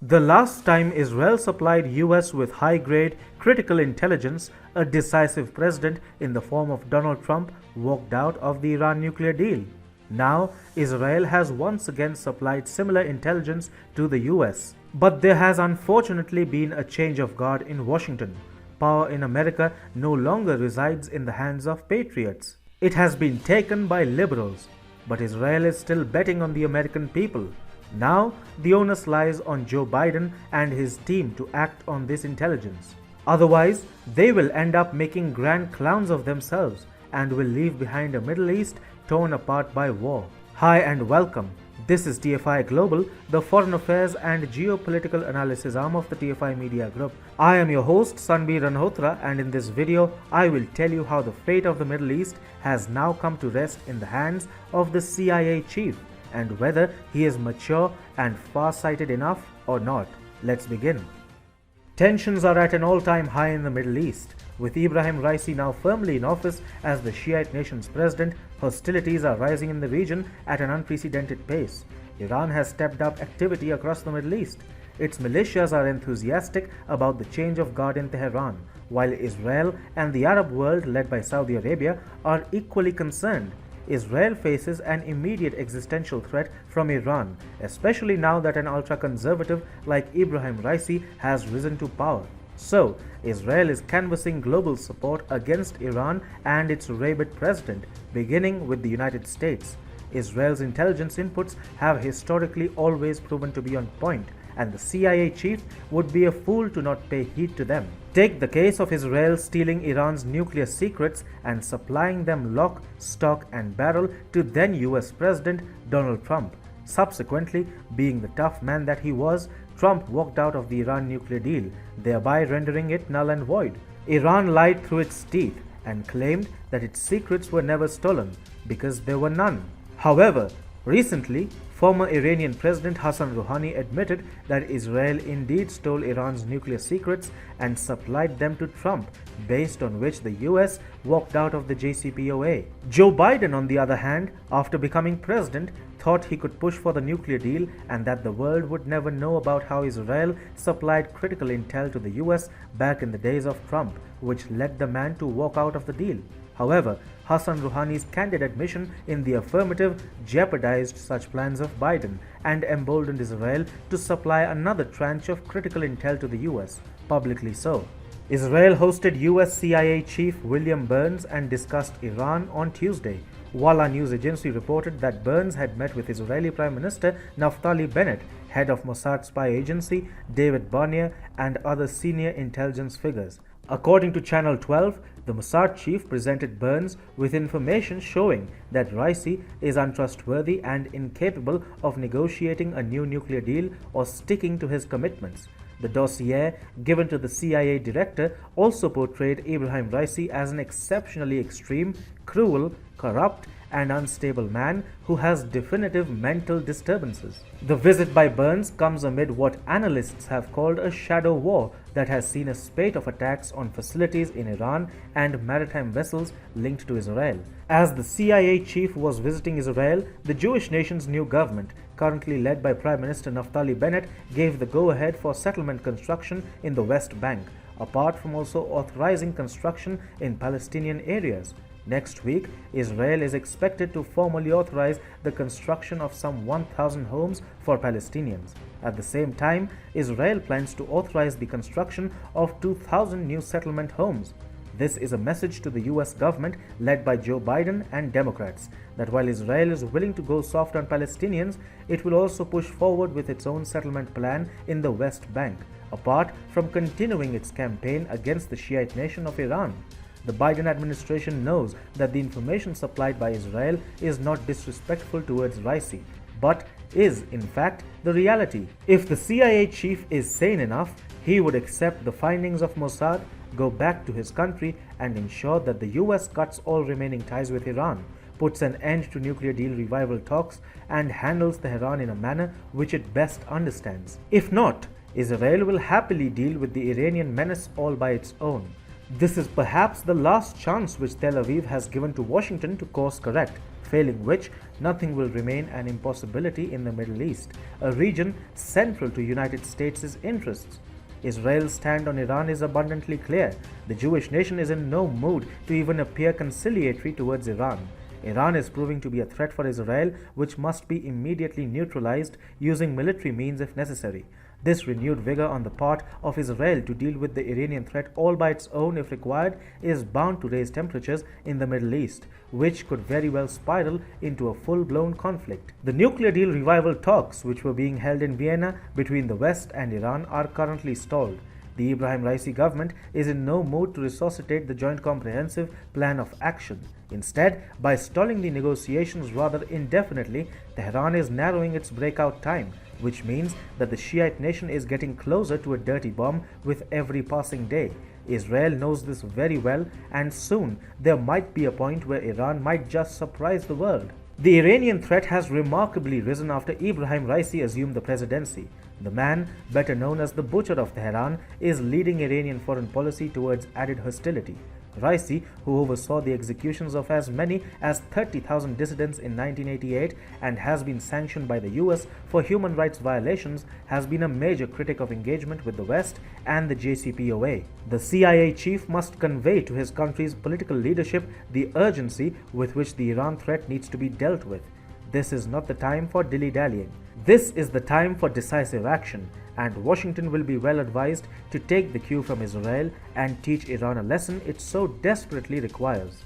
The last time Israel supplied US with high-grade critical intelligence, a decisive president in the form of Donald Trump walked out of the Iran nuclear deal. Now, Israel has once again supplied similar intelligence to the US. But there has unfortunately been a change of guard in Washington. Power in America no longer resides in the hands of patriots. It has been taken by liberals. But Israel is still betting on the American people. Now, the onus lies on Joe Biden and his team to act on this intelligence. Otherwise, they will end up making grand clowns of themselves and will leave behind a Middle East torn apart by war. Hi and welcome. This is TFI Global, the foreign affairs and geopolitical analysis arm of the TFI Media Group. I am your host Sanbir Ranhotra, and in this video, I will tell you how the fate of the Middle East has now come to rest in the hands of the CIA chief, and whether he is mature and far-sighted enough or not. Let's begin. Tensions are at an all-time high in the Middle East. With Ebrahim Raisi now firmly in office as the Shiite nation's president, hostilities are rising in the region at an unprecedented pace. Iran has stepped up activity across the Middle East. Its militias are enthusiastic about the change of guard in Tehran, while Israel and the Arab world, led by Saudi Arabia, are equally concerned. Israel faces an immediate existential threat from Iran, especially now that an ultra-conservative like Ebrahim Raisi has risen to power. So, Israel is canvassing global support against Iran and its rabid president, beginning with the United States. Israel's intelligence inputs have historically always proven to be on point, and the CIA chief would be a fool to not pay heed to them. Take the case of Israel stealing Iran's nuclear secrets and supplying them lock, stock and barrel to then US President Donald Trump. Subsequently, being the tough man that he was, Trump walked out of the Iran nuclear deal, thereby rendering it null and void. Iran lied through its teeth and claimed that its secrets were never stolen because there were none. However, recently, former Iranian President Hassan Rouhani admitted that Israel indeed stole Iran's nuclear secrets and supplied them to Trump, based on which the US walked out of the JCPOA. Joe Biden, on the other hand, after becoming president, thought he could push for the nuclear deal and that the world would never know about how Israel supplied critical intel to the US back in the days of Trump, which led the man to walk out of the deal. However, Hassan Rouhani's candid admission in the affirmative jeopardized such plans of Biden and emboldened Israel to supply another tranche of critical intel to the US, publicly so. Israel hosted US CIA Chief William Burns and discussed Iran on Tuesday. Walla news agency reported that Burns had met with Israeli Prime Minister Naftali Bennett, head of Mossad spy agency David Barnea, and other senior intelligence figures. According to Channel 12, the Mossad chief presented Burns with information showing that Raisi is untrustworthy and incapable of negotiating a new nuclear deal or sticking to his commitments. The dossier given to the CIA director also portrayed Ebrahim Raisi as an exceptionally extreme, cruel, corrupt, and unstable man who has definitive mental disturbances. The visit by Burns comes amid what analysts have called a shadow war that has seen a spate of attacks on facilities in Iran and maritime vessels linked to Israel. As the CIA chief was visiting Israel, the Jewish nation's new government, currently led by Prime Minister Naftali Bennett, gave the go-ahead for settlement construction in the West Bank, apart from also authorizing construction in Palestinian areas. Next week, Israel is expected to formally authorize the construction of some 1,000 homes for Palestinians. At the same time, Israel plans to authorize the construction of 2,000 new settlement homes. This is a message to the US government, led by Joe Biden and Democrats, that while Israel is willing to go soft on Palestinians, it will also push forward with its own settlement plan in the West Bank, apart from continuing its campaign against the Shiite nation of Iran. The Biden administration knows that the information supplied by Israel is not disrespectful towards Raisi, but is, in fact, the reality. If the CIA chief is sane enough, he would accept the findings of Mossad, go back to his country, and ensure that the US cuts all remaining ties with Iran, puts an end to nuclear deal revival talks, and handles Tehran in a manner which it best understands. If not, Israel will happily deal with the Iranian menace all by its own. This is perhaps the last chance which Tel Aviv has given to Washington to course correct, failing which nothing will remain an impossibility in the Middle East, a region central to United States' interests. Israel's stand on Iran is abundantly clear. The Jewish nation is in no mood to even appear conciliatory towards Iran. Iran is proving to be a threat for Israel, which must be immediately neutralized using military means if necessary. This renewed vigor on the part of Israel to deal with the Iranian threat all by its own if required is bound to raise temperatures in the Middle East, which could very well spiral into a full-blown conflict. The nuclear deal revival talks, which were being held in Vienna between the West and Iran, are currently stalled. The Ebrahim Raisi government is in no mood to resuscitate the Joint Comprehensive Plan of Action. Instead, by stalling the negotiations rather indefinitely, Tehran is narrowing its breakout time, which means that the Shiite nation is getting closer to a dirty bomb with every passing day. Israel knows this very well, and soon there might be a point where Iran might just surprise the world. The Iranian threat has remarkably risen after Ebrahim Raisi assumed the presidency. The man, better known as the Butcher of Tehran, is leading Iranian foreign policy towards added hostility. Raisi, who oversaw the executions of as many as 30,000 dissidents in 1988 and has been sanctioned by the US for human rights violations, has been a major critic of engagement with the West and the JCPOA. The CIA chief must convey to his country's political leadership the urgency with which the Iran threat needs to be dealt with. This is not the time for dilly-dallying. This is the time for decisive action, and Washington will be well advised to take the cue from Israel and teach Iran a lesson it so desperately requires.